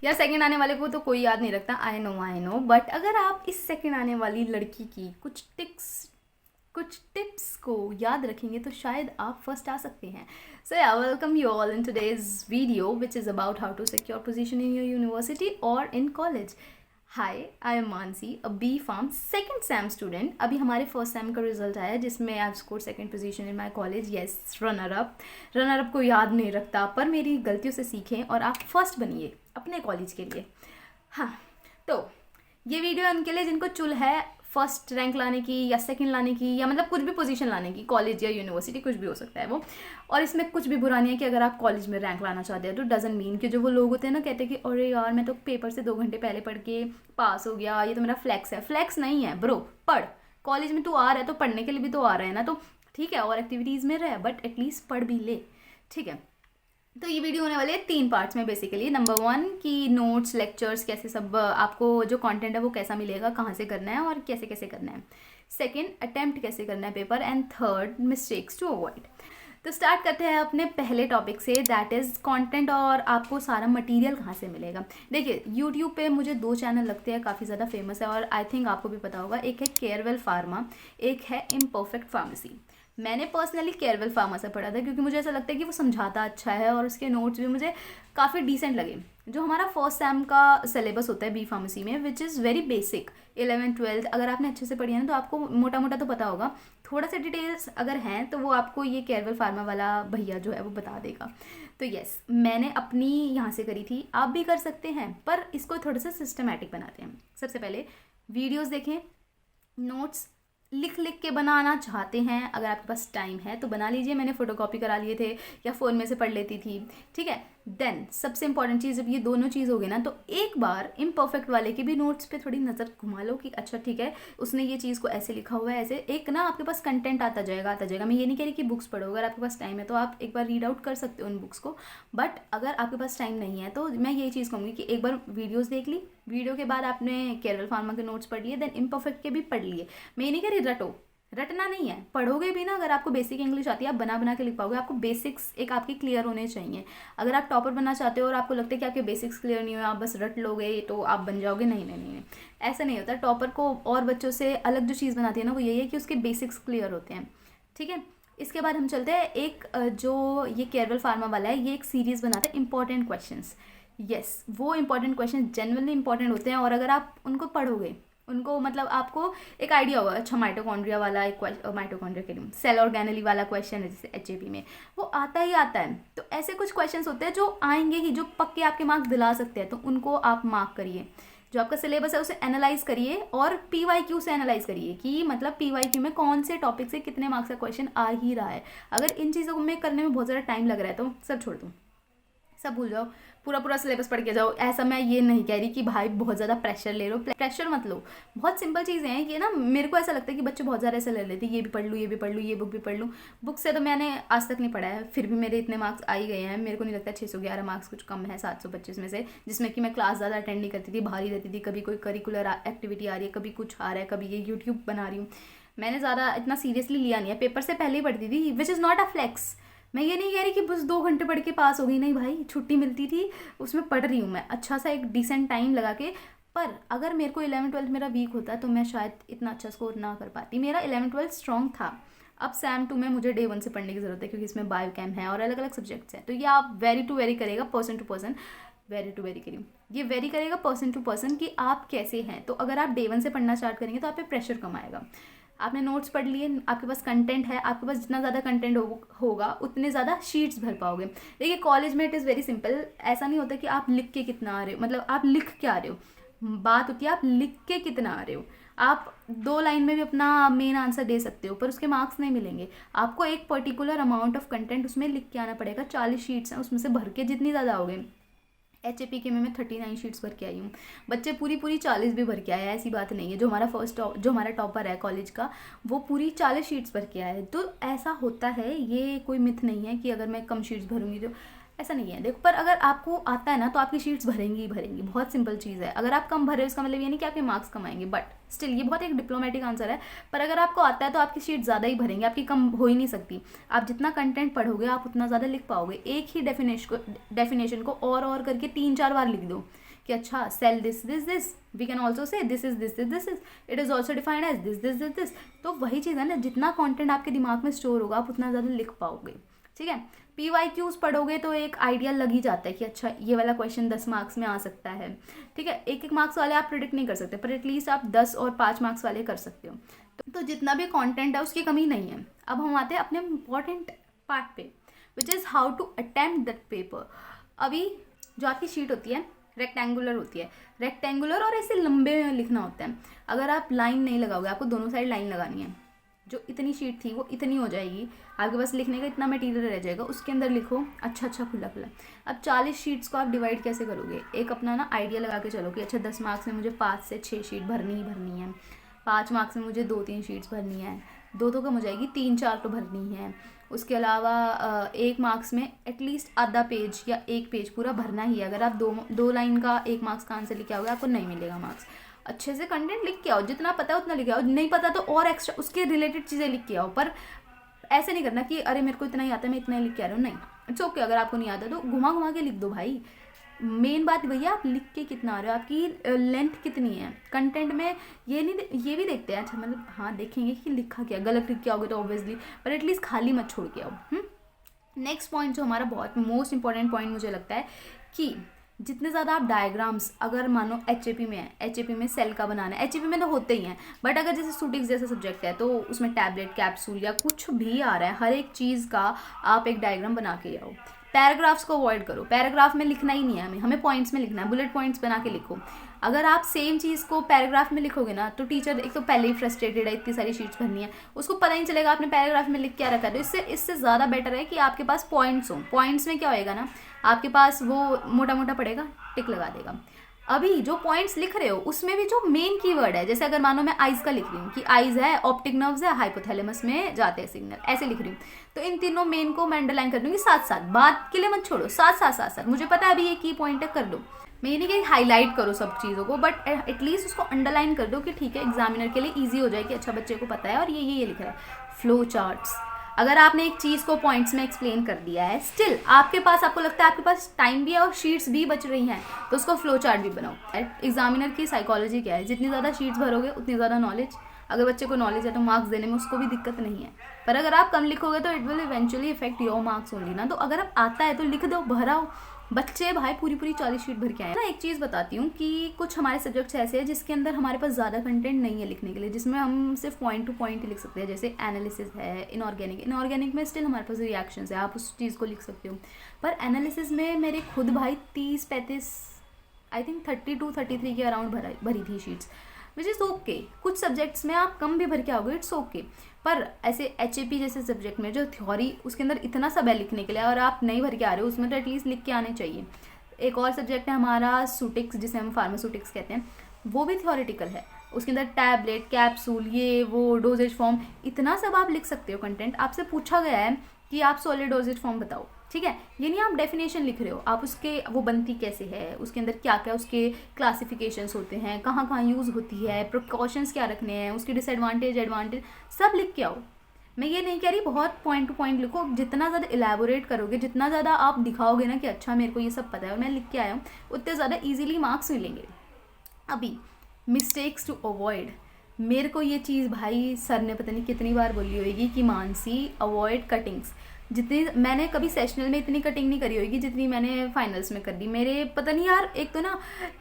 या सेकंड आने वाले को तो कोई याद नहीं रखता, आई नो, बट अगर आप इस सेकंड आने वाली लड़की की कुछ टिप्स को याद रखेंगे तो शायद आप फर्स्ट आ सकते हैं. So yeah welcome you all in today's video which is about how to secure position in your university और in college. Hi, I am Mansi, a B pharm second sem student. अभी हमारे फर्स्ट सैम का result आया जिसमें I score second position in my college. Yes, runner up को याद नहीं रखता, पर मेरी गलतियों से सीखें और आप फर्स्ट बनिए अपने कॉलेज के लिए. हाँ, तो ये वीडियो उनके लिए जिनको चुल है फर्स्ट रैंक लाने की या सेकंड लाने की, या मतलब कुछ भी पोजीशन लाने की, कॉलेज या यूनिवर्सिटी कुछ भी हो सकता है वो. और इसमें कुछ भी बुरा नहीं है कि अगर आप कॉलेज में रैंक लाना चाहते हैं तो डजंट मीन कि जो वो लोग होते हैं ना कहते हैं कि अरे यार मैं तो पेपर से 2 घंटे पहले पढ़ के पास हो गया, ये तो मेरा फ्लैक्स है. फ्लैक्स नहीं है ब्रो, पढ़. कॉलेज में तू आ रहा है तो पढ़ने के लिए भी तो आ रहा है ना, तो ठीक है और एक्टिविटीज़ में रहे बट एटलीस्ट पढ़ भी ले. ठीक है, तो ये वीडियो होने वाली है 3 पार्ट्स में बेसिकली. नंबर 1 कि नोट्स, लेक्चर्स कैसे सब आपको जो कंटेंट है वो कैसा मिलेगा, कहाँ से करना है और कैसे कैसे करना है. सेकंड, अटेम्प्ट कैसे करना है paper. And third, mistakes to avoid. तो स्टार्ट करते हैं अपने पहले टॉपिक से, दैट इज़ कंटेंट और आपको सारा मटेरियल कहाँ से मिलेगा. देखिए यूट्यूब पे मुझे 2 चैनल लगते हैं काफ़ी ज़्यादा फेमस है और आई थिंक आपको भी पता होगा. एक है केयरवेल फार्मा, एक है इम्परफेक्ट फार्मेसी. मैंने पर्सनली केयरवेल फार्मा से पढ़ा था क्योंकि मुझे ऐसा लगता है कि वो समझाता अच्छा है और उसके नोट्स भी मुझे काफ़ी डिसेंट लगे. जो हमारा फर्स्ट सैम का सिलेबस होता है बी फार्मेसी में which is very basic, 11th-12th अगर आपने अच्छे से पढ़ी है ना तो आपको मोटा मोटा तो पता होगा. थोड़ा सा डिटेल्स अगर हैं तो वो आपको ये केयरवेल फार्मा वाला भैया जो है वो बता देगा. तो यस, मैंने अपनी यहाँ से करी थी, आप भी कर सकते हैं, पर इसको थोड़ा सा सिस्टमेटिक बनाते हैं. सबसे पहले वीडियोज़ देखें, नोट्स लिख के बनाना चाहते हैं अगर आपके पास टाइम है तो बना लीजिए. मैंने फ़ोटोकॉपी करा लिए थे या फ़ोन में से पढ़ लेती थी. ठीक है, देन सबसे इंपॉर्टेंट चीज़, जब ये दोनों चीज़ हो गई ना तो एक बार इम्परफेक्ट वाले की भी नोट्स पे थोड़ी नज़र घुमा लो कि अच्छा ठीक है उसने ये चीज़ को ऐसे लिखा हुआ है, ऐसे एक ना आपके पास कंटेंट आता जाएगा. मैं ये नहीं कह रही कि बुक्स पढ़ो, अगर आपके पास टाइम है तो आप एक बार रीड आउट कर सकते हो उन बुक्स को. बट अगर आपके पास टाइम नहीं है तो मैं यही चीज़ कहूँगी कि एक बार वीडियोज़ देख ली, वीडियो के बाद आपने केरल फार्मा के नोट्स पढ़ लिए, देन इम्परफेक्ट के भी पढ़ लिए. मैं ये नहीं कह रही रटना नहीं है, पढ़ोगे भी ना. अगर आपको बेसिक इंग्लिश आती है आप बना के लिख पाओगे. आपको बेसिक्स एक आपके क्लियर होने चाहिए. अगर आप टॉपर बनना चाहते हो और आपको लगता है कि आपके बेसिक्स क्लियर नहीं हुए, आप बस रट लोगे तो आप बन जाओगे, नहीं, ऐसा नहीं होता. टॉपर को और बच्चों से अलग जो चीज़ बनाती है ना वो यही है कि उसके बेसिक्स क्लियर होते हैं. ठीक है, इसके बाद हम चलते हैं एक जो ये केरल फार्मा वाला है ये एक सीरीज़ बनाते हैं इंपॉर्टेंट क्वेश्चंस. यस, वो इंपॉर्टेंट क्वेश्चन जेन्युइनली इंपॉर्टेंट होते हैं और अगर आप उनको पढ़ोगे, उनको मतलब आपको एक आइडिया होगा. अच्छा, माइटोकॉन्ड्रिया वाला एक माइटोकॉन्ड्रिया के लिए सेल ऑर्गेनेली वाला क्वेश्चन है जैसे एचएपी में, वो आता ही आता है. तो ऐसे कुछ क्वेश्चंस होते हैं जो आएंगे ही, जो पक्के आपके मार्क्स दिला सकते हैं, तो उनको आप मार्क करिए. जो आपका सिलेबस है उसे एनालाइज करिए और पीवाईक्यू से एनालाइज करिए कि मतलब पीवाईक्यू में कौन से टॉपिक से कितने मार्क्स का क्वेश्चन आ ही रहा है. अगर इन चीज़ों में करने में बहुत ज़्यादा टाइम लग रहा है तो सब छोड़ दो, सब भूल जाओ, पूरा सिलेबस पढ़ के जाओ. ऐसा मैं ये नहीं कह रही कि भाई बहुत ज़्यादा प्रेशर ले लो, प्रेशर मत लो. बहुत सिंपल चीज़ें हैं कि ना, मेरे को ऐसा लगता है कि बच्चे बहुत ज़्यादा ऐसे ले लेते हैं, ये भी पढ़ लूँ, ये बुक भी पढ़ लूँ. बुक से तो मैंने आज तक नहीं पढ़ा है, फिर भी मेरे इतने मार्क्स आ ही गए हैं. मेरे को नहीं लगता 611 मार्क्स कुछ कम है 725 में से, जिसमें कि मैं क्लास ज़्यादा अटेंड नहीं करती थी, बाहर ही रहती थी. कभी कोई करिकुलर एक्टिविटी आ रही है, कभी कुछ आ रहा है, कभी ये यूट्यूब बना रही हूँ. मैंने ज़्यादा इतना सीरियसली लिया नहीं है. पेपर से पहले ही पढ़ती थी, which is not a flex. मैं ये नहीं कह रही कि बस 2 घंटे पढ़ के पास हो गई, नहीं भाई, छुट्टी मिलती थी उसमें पढ़ रही हूँ मैं अच्छा सा एक डिसेंट टाइम लगा के. पर अगर मेरे को 11th-12th मेरा वीक होता तो मैं शायद इतना अच्छा स्कोर ना कर पाती. मेरा 11th-12th स्ट्रॉन्ग था. अब सैम 2 में मुझे डे 1 से पढ़ने की ज़रूरत है क्योंकि इसमें बायो कैम है और अलग अलग सब्जेक्ट्स हैं. तो ये आप वेरी टू वेरी करेगा, person to person. Vary to vary करिए, ये वेरी करेगा पर्सन टू पर्सन कि आप कैसे हैं. तो अगर आप डे 1 से पढ़ना स्टार्ट करेंगे तो आप पे प्रेशर कम आएगा. आपने नोट्स पढ़ लिए, आपके पास कंटेंट है, आपके पास जितना ज़्यादा कंटेंट होगा उतने ज़्यादा शीट्स भर पाओगे. देखिए कॉलेज में इट इज़ वेरी सिंपल. ऐसा नहीं होता कि आप लिख के कितना आ रहे हो, मतलब आप लिख क्या आ रहे हो, बात होती है आप लिख के कितना आ रहे हो. आप 2 लाइन में भी अपना मेन आंसर दे सकते हो पर उसके मार्क्स नहीं मिलेंगे. आपको एक पर्टिकुलर अमाउंट ऑफ कंटेंट उसमें लिख के आना पड़ेगा. 40 शीट्स हैं, उसमें से भर के जितनी ज़्यादा होगे. एचएपी के में मैं 39 शीट्स भर के आई हूँ. बच्चे पूरी 40 भी भर के आए हैं, ऐसी बात नहीं है. जो हमारा टॉपर है कॉलेज का वो पूरी 40 शीट्स भर के आया है. तो ऐसा होता है, ये कोई मिथ नहीं है कि अगर मैं कम शीट्स भरूंगी तो ऐसा नहीं है. देखो, पर अगर आपको आता है ना तो आपकी शीट्स भरेंगी ही भरेंगी. बहुत सिंपल चीज़ है. अगर आप कम भरे उसका मतलब ये नहीं कि आपके मार्क्स कम आएंगे, बट स्टिल ये बहुत एक डिप्लोमेटिक आंसर है. पर अगर आपको आता है तो आपकी शीट ज़्यादा ही भरेंगे, आपकी कम हो ही नहीं सकती. आप जितना कंटेंट पढ़ोगे आप उतना ज़्यादा लिख पाओगे. एक ही डेफिनेशन को और करके 3-4 बार लिख दो कि अच्छा cell this this this, we can also say this is this this this, it is also defined as this this this this. तो वही चीज़ है ना, जितना कंटेंट आपके दिमाग में स्टोर होगा आप उतना ज़्यादा लिख पाओगे। ठीक है, PYQs पढ़ोगे तो एक आइडिया लग ही जाता है कि अच्छा ये वाला क्वेश्चन 10 मार्क्स में आ सकता है। ठीक है, एक एक मार्क्स वाले आप प्रिडिक्ट नहीं कर सकते, पर एटलीस्ट आप 10 और 5 मार्क्स वाले कर सकते हो। तो जितना भी कंटेंट है उसकी कमी नहीं है। अब हम आते हैं अपने इम्पॉर्टेंट पार्ट पे, which is how to attempt that paper. अभी जो आपकी शीट होती है रेक्टेंगुलर होती है, रेक्टेंगुलर और ऐसे लंबे में लिखना होता है। अगर आप लाइन नहीं लगाओगे, आपको दोनों साइड लाइन लगानी है, जो इतनी शीट थी वो इतनी हो जाएगी, आपके पास लिखने का इतना मटेरियल रह जाएगा, उसके अंदर लिखो अच्छा अच्छा खुला खुला। अब 40 शीट्स को आप डिवाइड कैसे करोगे? एक अपना ना आइडिया लगा के चलो कि अच्छा 10 मार्क्स में मुझे 5 से 6 शीट भरनी ही भरनी है, 5 मार्क्स में मुझे 2-3 शीट्स भरनी है, 2 तो कम हो जाएगी, 3-4 तो भरनी है। उसके अलावा 1 मार्क्स में एटलीस्ट आधा पेज या 1 पेज पूरा भरना ही है। अगर आप दो लाइन का 1 मार्क्स का आंसर लिखे आओगे आपको नहीं मिलेगा मार्क्स। अच्छे से कंटेंट लिख के आओ, जितना पता है उतना लिख के आओ, नहीं पता तो और एक्स्ट्रा उसके रिलेटेड चीज़ें लिख के आओ। पर ऐसे नहीं करना कि अरे मेरे को इतना ही आता है मैं इतना ही लिख के आ रहा हूँ, नहीं। इट्स ओके, अगर आपको नहीं आता तो घुमा घुमा के लिख दो भाई। मेन बात वही है आप लिख के कितना आ रहे हो, आपकी लेंथ कितनी है कंटेंट में। ये भी देखते हैं, अच्छा मतलब हाँ देखेंगे कि लिखा क्या, गलत लिख के आओगे तो ऑब्वियसली, पर एटलीस्ट खाली मत छोड़ के आओ। नेक्स्ट पॉइंट जो हमारा बहुत मोस्ट इंपॉर्टेंट पॉइंट मुझे लगता है कि जितने ज़्यादा आप डायग्राम्स, अगर मानो HAP में है, HAP में सेल का बनाना है, HAP में तो होते ही हैं, बट अगर जैसे SUTIX जैसा सब्जेक्ट है तो उसमें टैबलेट कैप्सूल या कुछ भी आ रहा है, हर एक चीज़ का आप एक डायग्राम बना के आओ। पैराग्राफ्स को अवॉइड करो, पैराग्राफ में लिखना ही नहीं है हमें पॉइंट्स में लिखना है, बुलेट पॉइंट्स बना के लिखो। अगर आप सेम चीज़ को पैराग्राफ में लिखोगे ना तो टीचर एक तो पहले ही फ्रस्ट्रेटेड है, इतनी सारी शीट्स भरनी है, उसको पता नहीं चलेगा आपने पैराग्राफ में लिख क्या रखा है। तो इससे ज़्यादा बेटर है कि आपके पास पॉइंट्स हों। पॉइंट्स में क्या होएगा ना, आपके पास वो मोटा मोटा पड़ेगा, टिक लगा देगा। अभी जो पॉइंट्स लिख रहे हो उसमें भी जो मेन कीवर्ड है, जैसे अगर मानो मैं आइज का लिख रही हूँ कि आइज है, ऑप्टिक नर्व्स है, हाइपोथैलेमस में जाते हैं सिग्नल, ऐसे लिख रही हूँ, तो इन तीनों मेन को मैं अंडरलाइन कर दूंगी साथ साथ, बात के लिए मत छोड़ो, साथ साथ साथ साथ। मुझे पता है अभी ये की पॉइंट है, कर दो। मैं ये नहीं कि हाईलाइट करो सब चीज़ों को, बट एटलीस्ट उसको अंडरलाइन कर दो कि ठीक है एग्जामिनर के लिए ईजी हो जाए कि अच्छा बच्चे को पता है और ये लिख रहा है। फ्लो चार्ट्स, अगर आपने एक चीज़ को पॉइंट्स में एक्सप्लेन कर दिया है, स्टिल आपको लगता है आपके पास टाइम भी है और शीट्स भी बच रही हैं, तो उसको फ्लो चार्ट भी बनाओ। एग्जामिनर की साइकोलॉजी क्या है, जितनी ज़्यादा शीट्स भरोगे उतनी ज़्यादा नॉलेज। अगर बच्चे को नॉलेज है तो मार्क्स देने में उसको भी दिक्कत नहीं है, पर अगर आप कम लिखोगे तो it will eventually effect your marks only ना। तो अगर आप आता है तो लिख दो, भराओ। बच्चे भाई पूरी 40 शीट भर के आए ना। एक चीज़ बताती हूँ कि कुछ हमारे सब्जेक्ट्स ऐसे हैं जिसके अंदर हमारे पास ज़्यादा कंटेंट नहीं है लिखने के लिए, जिसमें हम सिर्फ पॉइंट टू पॉइंट ही लिख सकते हैं, जैसे एनालिसिस है, इनऑर्गेनिक में स्टिल हमारे पास रिएक्शंस है, आप उस चीज़ को लिख सकते हो। पर एनालिसिस में मेरे खुद भाई 30-35 आई थिंक 32-33 के अराउंड भरी थी शीट्स, विच इज़ ओके। कुछ सब्जेक्ट्स में आप कम भी भर के आओगे, इट्स ओके। पर ऐसे HAP जैसे सब्जेक्ट में जो थ्योरी उसके अंदर इतना सब है लिखने के लिए और आप नहीं भर के आ रहे हो, उसमें तो एटलीस्ट लिख के आने चाहिए। एक और सब्जेक्ट है हमारा SUTIX, जिसे हम फार्मास्यूटिक्स कहते हैं, वो भी थ्योरेटिकल है। उसके अंदर टैबलेट, कैप्सूल, ये वो, डोजेज फॉर्म, इतना सब आप लिख सकते हो कंटेंट। आपसे पूछा गया है कि आप सॉलिड डोजेज फॉर्म बताओ, ठीक है, ये नहीं आप डेफिनेशन लिख रहे हो, आप उसके वो बनती कैसे है, उसके अंदर क्या क्या उसके क्लासिफिकेशंस होते हैं, कहाँ कहाँ यूज़ होती है, प्रिकॉशंस क्या रखने हैं, उसकी डिसएडवांटेज एडवांटेज सब लिख के आओ। मैं ये नहीं कह रही बहुत पॉइंट टू पॉइंट लिखो, जितना ज़्यादा इलेबोरेट करोगे, जितना ज़्यादा आप दिखाओगे ना कि अच्छा मेरे को ये सब पता है और मैं लिख के आया हूँ, उतने ज़्यादा ईजिली मार्क्स मिलेंगे। अभी मिस्टेक्स टू अवॉइड, मेरे को ये चीज़ भाई सर ने पता नहीं कितनी बार बोली होगी कि मानसी अवॉइड कटिंग्स। जितनी मैंने कभी सेशनल में इतनी कटिंग नहीं करी होगी जितनी मैंने फाइनल्स में कर दी। मेरे पता नहीं यार, एक तो ना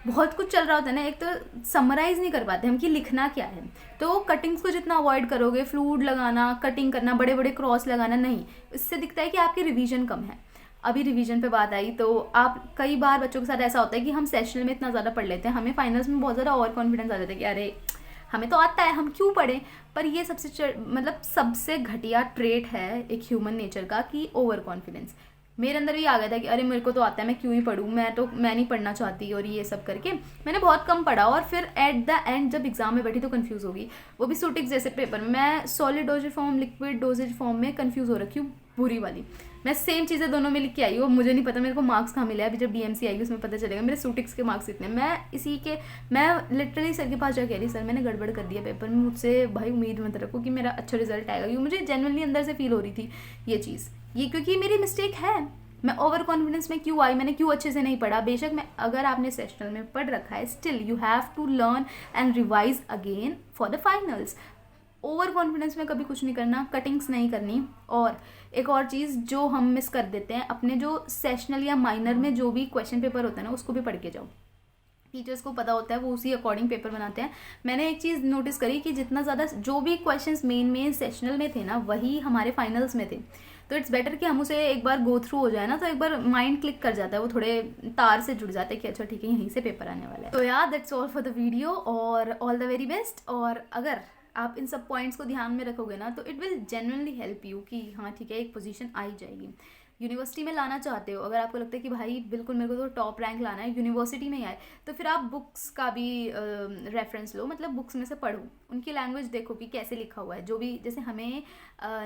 बहुत कुछ चल रहा होता है ना, एक तो समराइज़ नहीं कर पाते हम कि लिखना क्या है, तो कटिंग्स को जितना अवॉइड करोगे, फ्लूड लगाना, कटिंग करना, बड़े बड़े क्रॉस लगाना नहीं, इससे दिखता है कि आपकी रिवीजन कम है। अभी रिवीजन पे बात आई तो आप कई बार बच्चों के साथ ऐसा होता है कि हम सेशनल में इतना ज़्यादा पढ़ लेते हैं, हमें फाइनल्स में बहुत ज़्यादा ओवर कॉन्फिडेंस आ जाता है कि अरे हमें तो आता है, हम क्यों पढ़ें। पर ये सबसे घटिया ट्रेट है एक ह्यूमन नेचर का कि ओवर कॉन्फिडेंस। मेरे अंदर भी आ गया था कि अरे मेरे को तो आता है, मैं क्यों ही पढ़ूँ, मैं नहीं पढ़ना चाहती, और ये सब करके मैंने बहुत कम पढ़ा। और फिर एट द एंड जब एग्जाम में बैठी तो कंफ्यूज हो गई, वो भी SUTIX जैसे पेपर में। मैं solid doses form, liquid doses form में कंफ्यूज हो रखी हूँ पूरी वाली। मैं सेम चीज़ें दोनों में लिख के आई हूँ, मुझे नहीं पता मेरे को मार्क्स कहाँ मिले। अभी जब DMC आएगी उसमें पता चलेगा मेरे SUTIX के मार्क्स कितने। मैं लिटरली सर के पास जा कह रही, सर मैंने गड़बड़ कर दिया पेपर में, मुझसे भाई उम्मीद मत रखो कि मेरा अच्छा रिजल्ट आएगा, क्योंकि मुझे जेन्युइनली अंदर से फील हो रही थी ये चीज़, ये क्योंकि मेरी मिस्टेक है। मैं ओवर कॉन्फिडेंस में क्यों आई, मैंने क्यों अच्छे से नहीं पढ़ा। बेशक मैं, अगर आपने सेशनल में पढ़ रखा है, still you have to learn and revise again for the finals. Overconfidence में कभी कुछ नहीं करना, कटिंग्स नहीं करनी। और एक और चीज़ जो हम मिस कर देते हैं, अपने जो सेशनल या माइनर में जो भी क्वेश्चन पेपर होता है ना, उसको भी पढ़ के जाओ। टीचर्स को पता होता है, वो उसी अकॉर्डिंग पेपर बनाते हैं। मैंने एक चीज़ नोटिस करी कि जितना ज़्यादा जो भी क्वेश्चंस मेन सेशनल में थे ना, वही हमारे फाइनल्स में थे। तो इट्स बेटर कि हम उसे एक बार गो थ्रू हो जाए ना, तो एक बार माइंड क्लिक कर जाता है, वो थोड़े तार से जुड़ जाते हैं कि अच्छा ठीक है, यहीं से पेपर आने वाला है। तो यार that's all for the video, और ऑल द वेरी बेस्ट। और अगर आप इन सब पॉइंट्स को ध्यान में रखोगे ना, तो it will genuinely help you कि हाँ ठीक है, एक पोजीशन आ ही जाएगी। यूनिवर्सिटी में लाना चाहते हो, अगर आपको लगता है कि भाई बिल्कुल मेरे को तो टॉप रैंक लाना है, यूनिवर्सिटी में ही आए, तो फिर आप बुक्स का भी रेफरेंस लो, मतलब बुक्स में से पढ़ो, उनकी लैंग्वेज देखो कि कैसे लिखा हुआ है। जो भी, जैसे हमें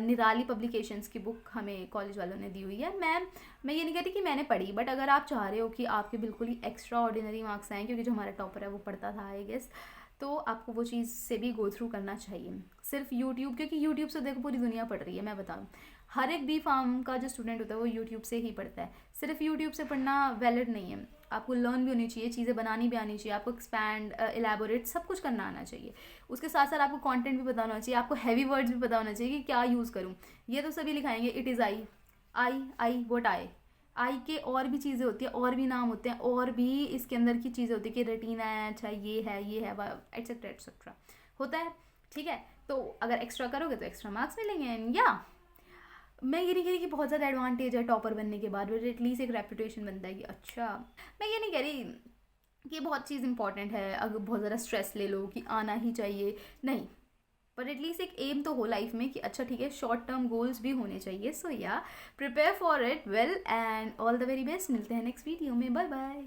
निराली पब्लिकेशंस की बुक हमें कॉलेज वालों ने दी हुई है। मैं ये नहीं कहती कि मैंने पढ़ी, बट अगर आप चाह रहे हो कि आपके बिल्कुल ही एक्स्ट्रा ऑर्डिनरी मार्क्स आएँ, क्योंकि जो हमारा टॉपर है वो पढ़ता था आई गेस, तो आपको वो चीज़ से भी गो थ्रू करना चाहिए। सिर्फ यूट्यूब, क्योंकि यूट्यूब से देखो पूरी दुनिया पढ़ रही है, मैं बताऊँ, हर एक बी फार्म का जो स्टूडेंट होता है वो यूट्यूब से ही पढ़ता है। सिर्फ यूट्यूब से पढ़ना वैलिड नहीं है, आपको लर्न भी होनी चाहिए, चीज़ें बनानी भी आनी चाहिए, आपको एक्सपैंड एलैबोरेट सब कुछ करना आना चाहिए। उसके साथ साथ आपको कंटेंट भी पता होना चाहिए, आपको हैवी वर्ड्स भी पता होना चाहिए कि क्या यूज़ करूँ। ये तो सभी लिखाएंगे, इट इज़ आई वोट आई के और भी चीज़ें होती है, और भी नाम होते हैं, और भी इसके अंदर की चीज़ें होती है कि रेटिना है, अच्छा ये है एटसेट्रा एटसेट्रा होता है। ठीक है, तो अगर एक्स्ट्रा करोगे तो एक्स्ट्रा मार्क्स मिलेंगे। या मैं ये नहीं कह रही कि बहुत ज़्यादा एडवांटेज है टॉपर बनने के बाद, बट एटलीस्ट एक रेपुटेशन बनता है कि अच्छा। मैं ये नहीं कह रही कि बहुत चीज़ इंपॉर्टेंट है, अगर बहुत ज़्यादा स्ट्रेस ले लो कि आना ही चाहिए, नहीं, पर एटलीस्ट एक एम तो हो लाइफ में कि अच्छा ठीक है, शॉर्ट टर्म गोल्स भी होने चाहिए। सो या prepare for it well, and all the very best. मिलते हैं नेक्स्ट वीडियो में, बाय बाय।